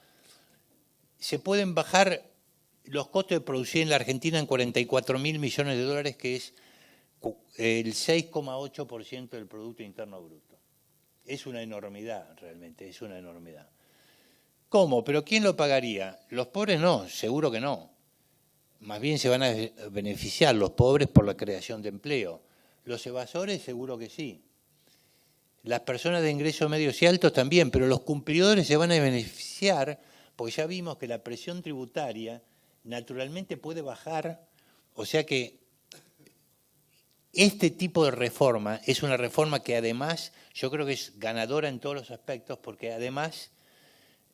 Se pueden bajar los costos de producir en la Argentina en 44.000 millones de dólares, que es el 6,8% del Producto Interno Bruto. Es una enormidad, realmente, es una enormidad. ¿Cómo? ¿Pero quién lo pagaría? Los pobres no, seguro que no. Más bien se van a beneficiar los pobres por la creación de empleo. Los evasores seguro que sí. Las personas de ingresos medios y altos también, pero los cumplidores se van a beneficiar porque ya vimos que la presión tributaria naturalmente puede bajar, o sea que este tipo de reforma es una reforma que además yo creo que es ganadora en todos los aspectos porque además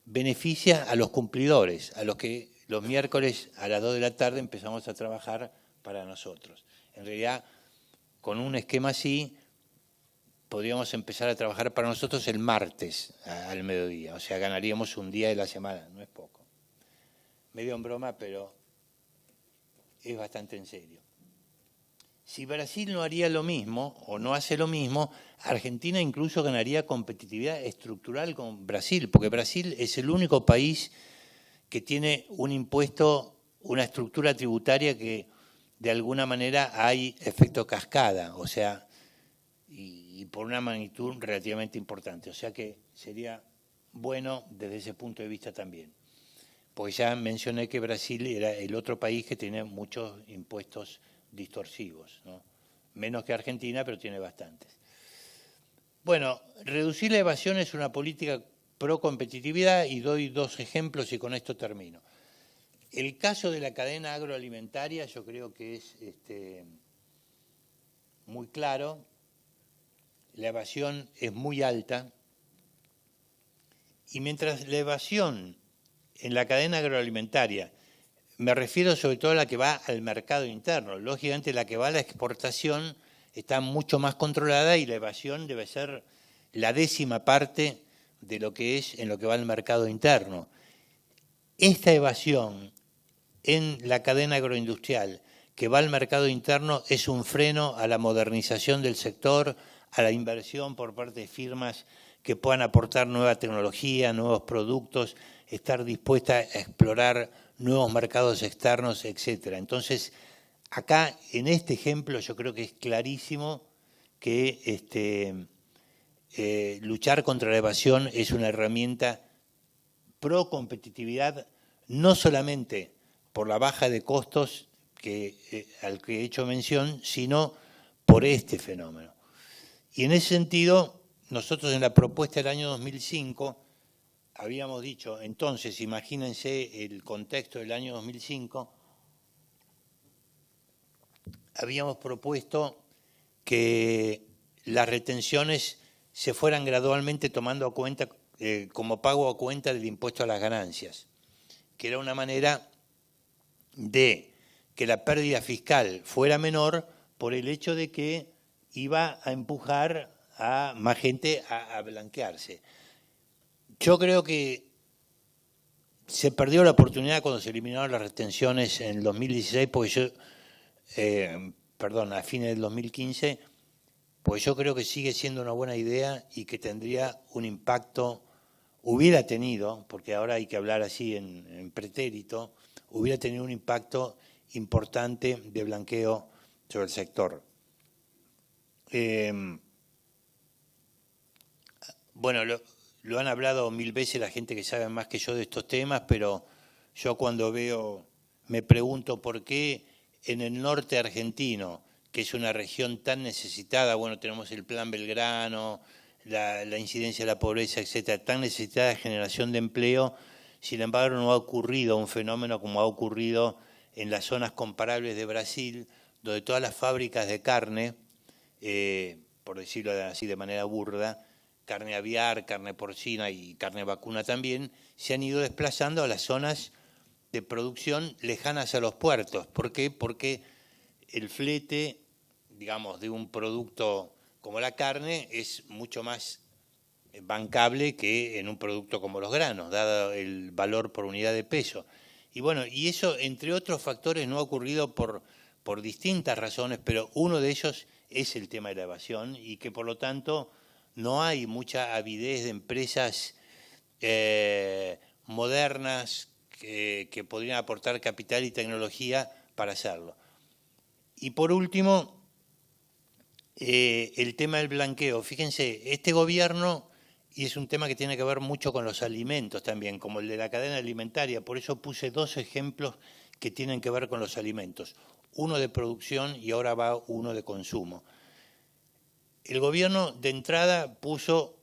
beneficia a los cumplidores, a los que los miércoles a las 2 de la tarde empezamos a trabajar para nosotros. En realidad, con un esquema así, podríamos empezar a trabajar para nosotros el martes al mediodía, o sea, ganaríamos un día de la semana, no es poco. Medio en broma, pero es bastante en serio. Si Brasil no haría lo mismo, o no hace lo mismo, Argentina incluso ganaría competitividad estructural con Brasil, porque Brasil es el único país que tiene un impuesto, una estructura tributaria que de alguna manera hay efecto cascada, o sea, y por una magnitud relativamente importante. O sea que sería bueno desde ese punto de vista también. Porque ya mencioné que Brasil era el otro país que tiene muchos impuestos distorsivos, ¿no? Menos que Argentina, pero tiene bastantes. Bueno, reducir la evasión es una política pro competitividad y doy 2 ejemplos y con esto termino. El caso de la cadena agroalimentaria yo creo que es muy claro. La evasión es muy alta y mientras la evasión en la cadena agroalimentaria, me refiero sobre todo a la que va al mercado interno, lógicamente la que va a la exportación está mucho más controlada y la evasión debe ser la 10ª parte de lo que es en lo que va al mercado interno. Esta evasión en la cadena agroindustrial que va al mercado interno es un freno a la modernización del sector, a la inversión por parte de firmas que puedan aportar nueva tecnología, nuevos productos, estar dispuesta a explorar nuevos mercados externos, etcétera. Entonces, acá, en este ejemplo, yo creo que es clarísimo que luchar contra la evasión es una herramienta pro competitividad, no solamente por la baja de costos al que he hecho mención, sino por este fenómeno. Y en ese sentido, nosotros en la propuesta del año 2005 habíamos dicho, entonces, imagínense el contexto del año 2005, habíamos propuesto que las retenciones se fueran gradualmente tomando a cuenta como pago a cuenta del impuesto a las ganancias, que era una manera de que la pérdida fiscal fuera menor por el hecho de que iba a empujar a más gente a blanquearse. Yo creo que se perdió la oportunidad cuando se eliminaron las retenciones en el 2016, porque a fines del 2015, pues yo creo que sigue siendo una buena idea y que tendría un impacto, hubiera tenido, porque ahora hay que hablar así en pretérito, hubiera tenido un impacto importante de blanqueo sobre el sector. Bueno, lo han hablado 1000 veces la gente que sabe más que yo de estos temas, pero yo cuando me pregunto por qué en el norte argentino, que es una región tan necesitada, bueno, tenemos el Plan Belgrano, la incidencia de la pobreza, etcétera, tan necesitada de generación de empleo, sin embargo no ha ocurrido un fenómeno como ha ocurrido en las zonas comparables de Brasil, donde todas las fábricas de carne, por decirlo así de manera burda, carne aviar, carne porcina y carne vacuna también, se han ido desplazando a las zonas de producción lejanas a los puertos. ¿Por qué? Porque el flete, digamos, de un producto como la carne es mucho más bancable que en un producto como los granos, dado el valor por unidad de peso. Y bueno, y eso, entre otros factores, no ha ocurrido por distintas razones, pero uno de ellos es el tema de la evasión y que por lo tanto no hay mucha avidez de empresas modernas que podrían aportar capital y tecnología para hacerlo. Y por último, el tema del blanqueo. Fíjense, este gobierno, y es un tema que tiene que ver mucho con los alimentos también, como el de la cadena alimentaria, por eso puse 2 ejemplos que tienen que ver con los alimentos. Uno de producción y ahora va uno de consumo. El gobierno de entrada puso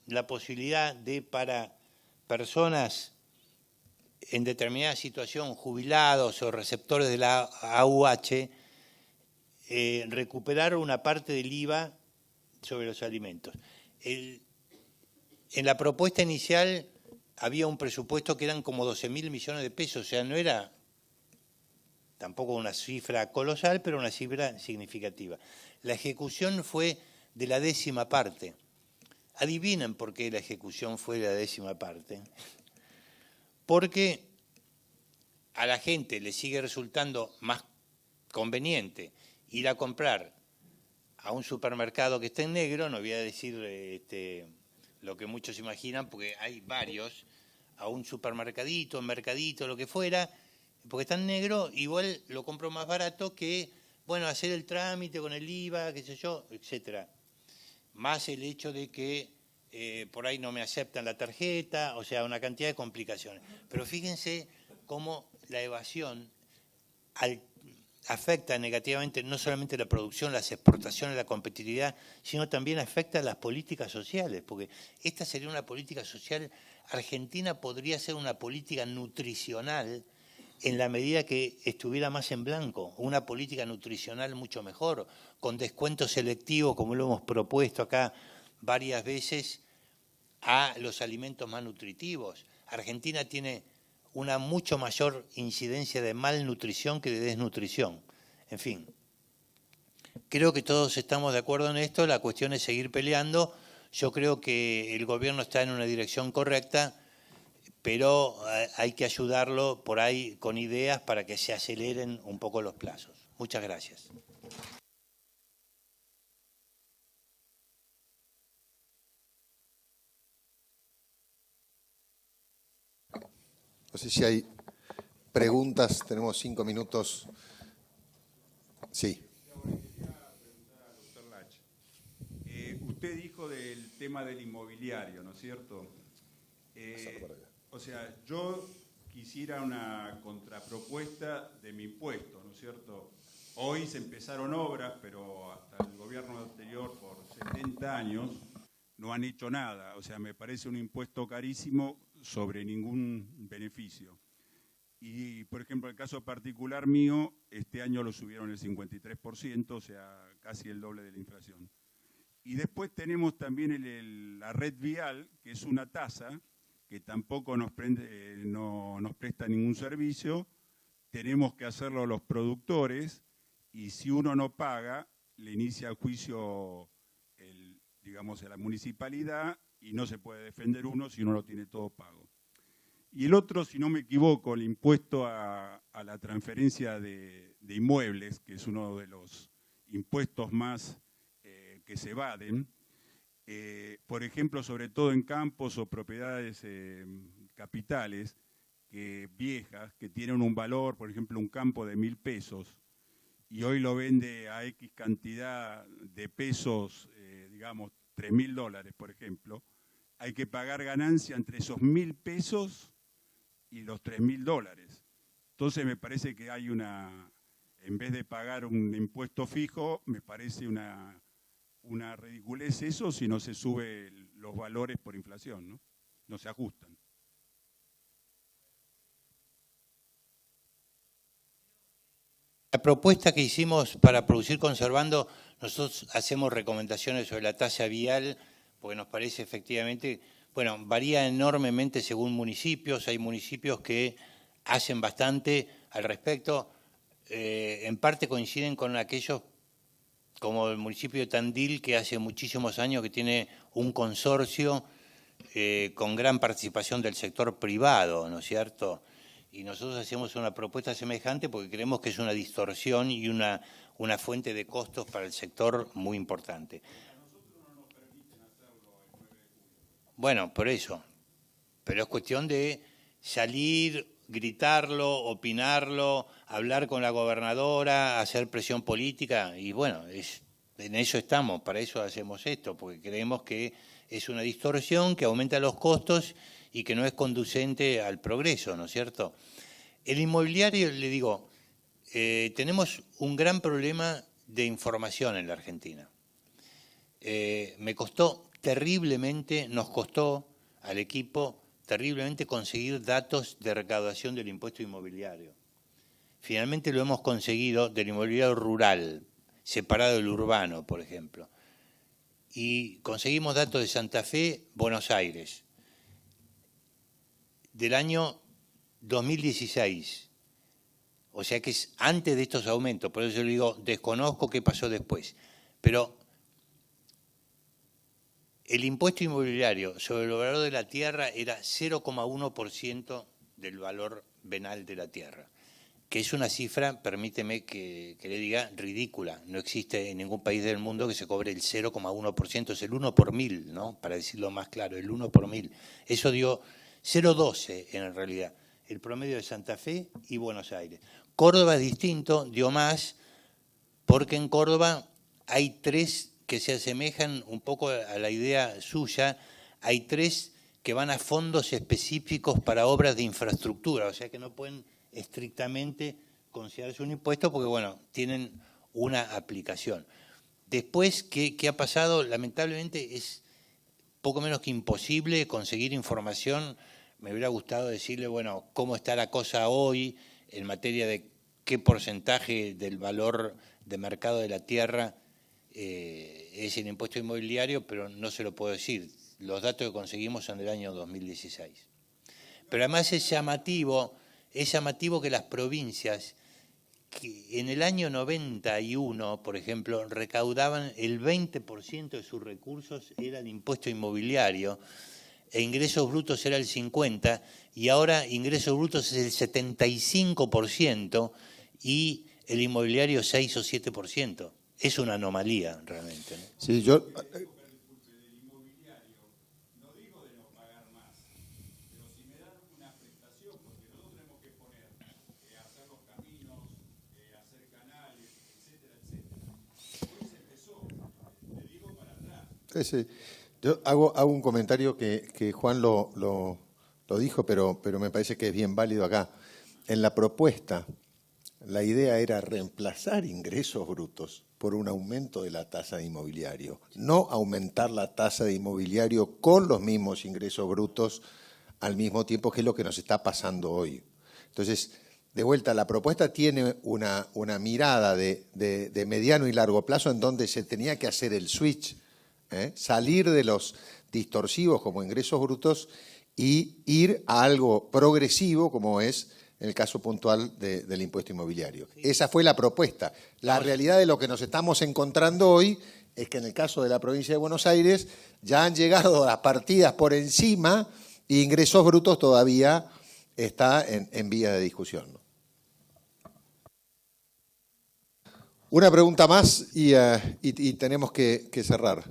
la posibilidad de para personas en determinada situación, jubilados o receptores de la AUH, recuperar una parte del IVA sobre los alimentos. En la propuesta inicial había un presupuesto que eran como 12.000 millones de pesos, o sea, no era tampoco una cifra colosal, pero una cifra significativa. La ejecución fue de la 10ª parte. Adivinen por qué la ejecución fue de la 10ª parte. Porque a la gente le sigue resultando más conveniente ir a comprar a un supermercado que está en negro, no voy a decir lo que muchos imaginan, porque hay varios, a un supermercadito, mercadito, lo que fuera, porque está en negro, igual lo compro más barato que, bueno, hacer el trámite con el IVA, qué sé yo, etcétera. Más el hecho de que por ahí no me aceptan la tarjeta, o sea, una cantidad de complicaciones. Pero fíjense cómo la evasión afecta negativamente no solamente la producción, las exportaciones, la competitividad, sino también afecta a las políticas sociales, porque esta sería una política social. Argentina podría ser una política nutricional en la medida que estuviera más en blanco, una política nutricional mucho mejor, con descuento selectivo, como lo hemos propuesto acá varias veces, a los alimentos más nutritivos. Argentina tiene una mucho mayor incidencia de malnutrición que de desnutrición. En fin, creo que todos estamos de acuerdo en esto, la cuestión es seguir peleando. Yo creo que el gobierno está en una dirección correcta, pero hay que ayudarlo por ahí con ideas para que se aceleren un poco los plazos. Muchas gracias. No sé si hay preguntas, tenemos 5 minutos. Sí. Doctor Lach, usted dijo del tema del inmobiliario, ¿no es cierto? O sea, yo quisiera una contrapropuesta de mi impuesto, ¿no es cierto? Hoy se empezaron obras, pero hasta el gobierno anterior, por 70 años, no han hecho nada. O sea, me parece un impuesto carísimo sobre ningún beneficio. Y, por ejemplo, el caso particular mío, este año lo subieron el 53%, o sea, casi el doble de la inflación. Y después tenemos también la red vial, que es una tasa que tampoco no nos presta ningún servicio. Tenemos que hacerlo los productores, y si uno no paga, le inicia el juicio, digamos, a la municipalidad, y no se puede defender uno si uno lo tiene todo pago. Y el otro, si no me equivoco, el impuesto a la transferencia de inmuebles, que es uno de los impuestos más que se evaden, por ejemplo, sobre todo en campos o propiedades capitales viejas, que tienen un valor, por ejemplo, un campo de 1.000 pesos, y hoy lo vende a X cantidad de pesos, digamos, $3.000, por ejemplo, hay que pagar ganancia entre esos 1.000 pesos y los $3.000. Entonces me parece que hay en vez de pagar un impuesto fijo, me parece una ridiculez eso si no se sube los valores por inflación, ¿no? No se ajustan. La propuesta que hicimos para producir conservando, nosotros hacemos recomendaciones sobre la tasa vial, porque nos parece efectivamente, bueno, varía enormemente según municipios. Hay municipios que hacen bastante al respecto, en parte coinciden con aquellos como el municipio de Tandil, que hace muchísimos años que tiene un consorcio con gran participación del sector privado, ¿no es cierto? Y nosotros hacemos una propuesta semejante porque creemos que es una distorsión y una fuente de costos para el sector muy importante. Bueno, por eso. Pero es cuestión de salir, gritarlo, opinarlo, hablar con la gobernadora, hacer presión política, y bueno, en eso estamos, para eso hacemos esto, porque creemos que es una distorsión que aumenta los costos y que no es conducente al progreso, ¿no es cierto? El inmobiliario, le digo, tenemos un gran problema de información en la Argentina. Me costó terriblemente, nos costó al equipo terriblemente conseguir datos de recaudación del impuesto inmobiliario. Finalmente lo hemos conseguido del inmobiliario rural, separado del urbano, por ejemplo. Y conseguimos datos de Santa Fe, Buenos Aires, del año 2016. O sea que es antes de estos aumentos, por eso yo le digo, desconozco qué pasó después. Pero el impuesto inmobiliario sobre el valor de la tierra era 0,1% del valor venal de la tierra, que es una cifra, permíteme que le diga, ridícula. No existe en ningún país del mundo que se cobre el 0,1%, es el 1 por 1000, ¿no? Para decirlo más claro, el 1 por 1000. Eso dio 0,12 en realidad, el promedio de Santa Fe y Buenos Aires. Córdoba es distinto, dio más, porque en Córdoba hay 3 que se asemejan un poco a la idea suya. Hay 3 que van a fondos específicos para obras de infraestructura, o sea que no pueden estrictamente considerarse un impuesto porque, bueno, tienen una aplicación. Después, ¿qué ha pasado? Lamentablemente es poco menos que imposible conseguir información. Me hubiera gustado decirle, bueno, cómo está la cosa hoy en materia de qué porcentaje del valor de mercado de la tierra es el impuesto inmobiliario, pero no se lo puedo decir. Los datos que conseguimos son del año 2016. Pero además es llamativo que las provincias, que en el año 91, por ejemplo, recaudaban el 20% de sus recursos, era el impuesto inmobiliario, e ingresos brutos era el 50%, y ahora ingresos brutos es el 75%, y el inmobiliario 6 o 7%. Es una anomalía realmente, ¿no? Sí, yo... Sí. Yo hago un comentario que Juan lo dijo, pero me parece que es bien válido acá. En la propuesta, la idea era reemplazar ingresos brutos por un aumento de la tasa de inmobiliario, no aumentar la tasa de inmobiliario con los mismos ingresos brutos al mismo tiempo, que es lo que nos está pasando hoy. Entonces, de vuelta, la propuesta tiene una mirada de mediano y largo plazo en donde se tenía que hacer el switch, salir de los distorsivos como ingresos brutos y ir a algo progresivo como es en el caso puntual del impuesto inmobiliario. Sí. Esa fue la propuesta. La realidad de lo que nos estamos encontrando hoy es que en el caso de la provincia de Buenos Aires ya han llegado las partidas por encima y ingresos brutos todavía está en vía de discusión, ¿no? Una pregunta más y tenemos que cerrar.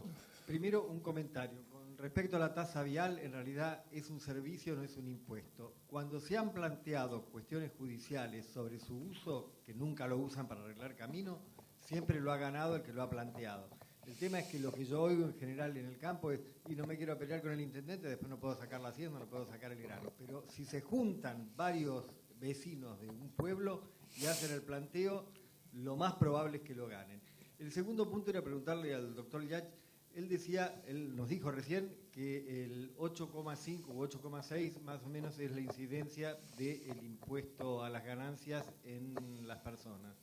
Primero, un comentario. Con respecto a la tasa vial, en realidad es un servicio, no es un impuesto. Cuando se han planteado cuestiones judiciales sobre su uso, que nunca lo usan para arreglar camino, siempre lo ha ganado el que lo ha planteado. El tema es que lo que yo oigo en general en el campo es, y no me quiero pelear con el intendente, después no puedo sacar la hacienda, no puedo sacar el grano. Pero si se juntan varios vecinos de un pueblo y hacen el planteo, lo más probable es que lo ganen. El segundo punto era preguntarle al doctor Yach. Él nos dijo recién que el 8,5 u 8,6 más o menos es la incidencia del impuesto a las ganancias en las personas.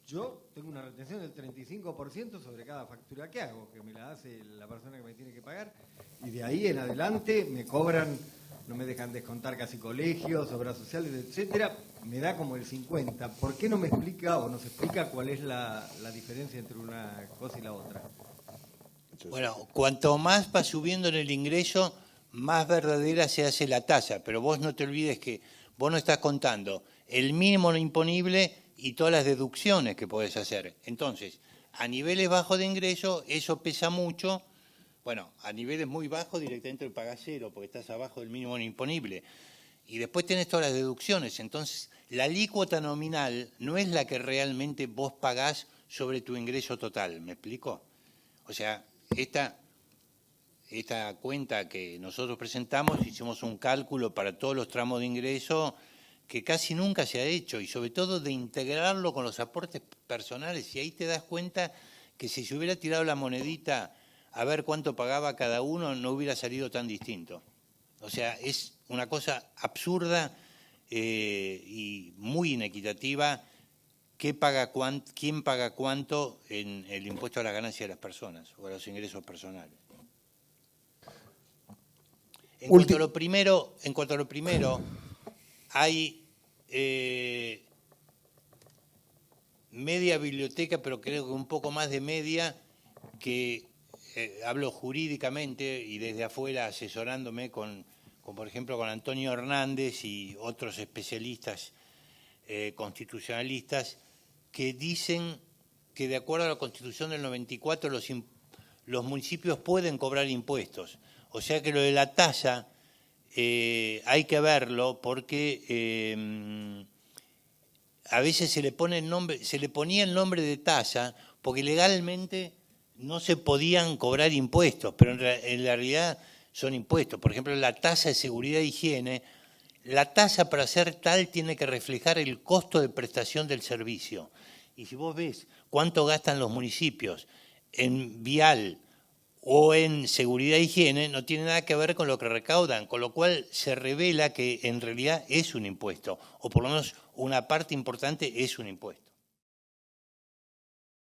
Yo tengo una retención del 35% sobre cada factura que hago, que me la hace la persona que me tiene que pagar, y de ahí en adelante me cobran, no me dejan descontar casi colegios, obras sociales, etcétera, me da como el 50%. ¿Por qué no me explica o nos explica cuál es la diferencia entre una cosa y la otra? Bueno, cuanto más va subiendo en el ingreso, más verdadera se hace la tasa, pero vos no te olvides que vos no estás contando el mínimo no imponible y todas las deducciones que podés hacer. Entonces, a niveles bajos de ingreso, eso pesa mucho. Bueno, a niveles muy bajos directamente lo pagás cero, porque estás abajo del mínimo no imponible. Y después tenés todas las deducciones. Entonces, la alícuota nominal no es la que realmente vos pagás sobre tu ingreso total. ¿Me explico? O sea, esta cuenta que nosotros presentamos, hicimos un cálculo para todos los tramos de ingreso que casi nunca se ha hecho, y sobre todo de integrarlo con los aportes personales. Y ahí te das cuenta que si se hubiera tirado la monedita a ver cuánto pagaba cada uno, no hubiera salido tan distinto. O sea, es una cosa absurda y muy inequitativa. ¿Quién paga cuánto en el impuesto a la ganancia de las personas o a los ingresos personales? En cuanto a lo primero, hay media biblioteca, pero creo que un poco más de media, que hablo jurídicamente y desde afuera asesorándome con por ejemplo, con Antonio Hernández y otros especialistas constitucionalistas, que dicen que de acuerdo a la Constitución del 94 los municipios pueden cobrar impuestos. O sea que lo de la tasa hay que verlo porque a veces se le ponía el nombre de tasa porque legalmente no se podían cobrar impuestos, pero en la realidad son impuestos. Por ejemplo, la tasa de seguridad e higiene, la tasa para ser tal tiene que reflejar el costo de prestación del servicio. Y si vos ves cuánto gastan los municipios en vial o en seguridad e higiene, no tiene nada que ver con lo que recaudan, con lo cual se revela que en realidad es un impuesto, o por lo menos una parte importante es un impuesto.